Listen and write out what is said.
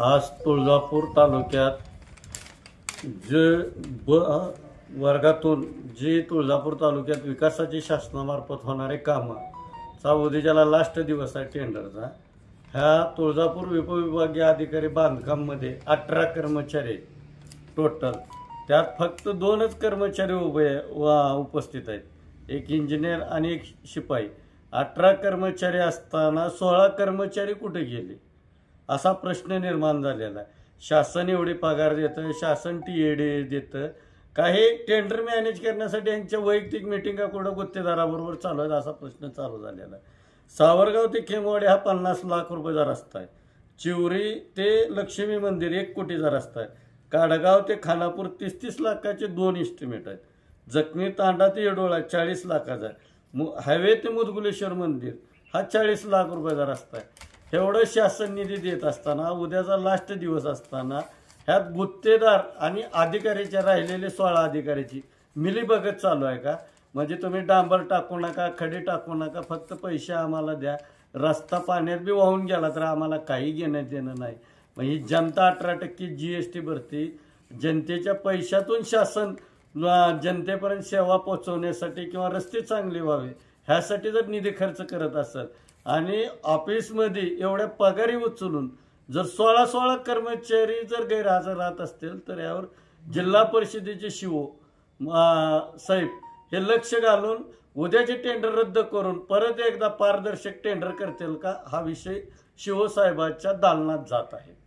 आज तुळजापूर तालुक्यात जे वर्गातून जी तुळजापूर तालुक्यात विकासाची शासनामार्फत होणारे कामं चा उद्याला लास्ट दिवस आहे टेंडरचा। ह्या तुळजापूर उपविभागीय अधिकारी बांधकाममध्ये 18 कर्मचारी टोटल, त्यात फक्त 2च कर्मचारी उपस्थित आहेत, एक इंजिनियर आणि एक शिपाई। 18 कर्मचारी असताना 16 कर्मचारी कुठे गेले असा प्रश्न निर्माण झालेला आहे। शासन एवढी पगार देतं, शासन टीएडी देतं, काही टेंडर मॅनेज करण्यासाठी यांच्या वैयक्तिक मिटिंगा कुठं गुत्तेदाराबरोबर चालू आहेत असा प्रश्न चालू झालेला आहे। सावरगाव ते खेमवाडी हा 50 लाख रुपयाचा रस्ता आहे। चिवरी ते लक्ष्मी मंदिर 1 कोटीचा रस्ता आहे। काडगाव ते खानापूर 30-30 लाखाचे 2 इस्टिमेट आहेत। जखमी तांडा ते येडोळा 40 लाखाचा आहे। हायवे ते मुदगुलेश्वर मंदिर हा 40 लाख रुपयाचा रस्ता आहे। एवढं शासन निधी देत असताना उद्याचा लास्ट दिवस असताना ह्यात गुत्तेदार आणि अधिकाऱ्याच्या राहिलेले 16 अधिकाऱ्याची मिलीभगत चालू आहे का? म्हणजे तुम्ही डांबर टाकू नका, खडे टाकू नका, फक्त पैसे आम्हाला द्या, रस्ता पाण्यात बी वाहून गेला तर आम्हाला काही घेण्यात देणं नाही। मग ही जनता 18% GST भरती, जनतेच्या पैशातून शासन जनतेपर्यंत सेवा पोहोचवण्यासाठी किंवा रस्ते चांगले व्हावे ह्यासाठी जर निधी खर्च करत असेल आणि ऑफिसमध्ये एवढ्या पगारी उचलून जर 16 कर्मचारी जर गैरहजर राहत असतील तर यावर जिल्हा परिषदेचे शिओ साहेब हे लक्ष घालून उद्याचे टेंडर रद्द करून परत एकदा पारदर्शक टेंडर करतील का हा विषय शिओ साहेबांच्या दालनात जात आहे।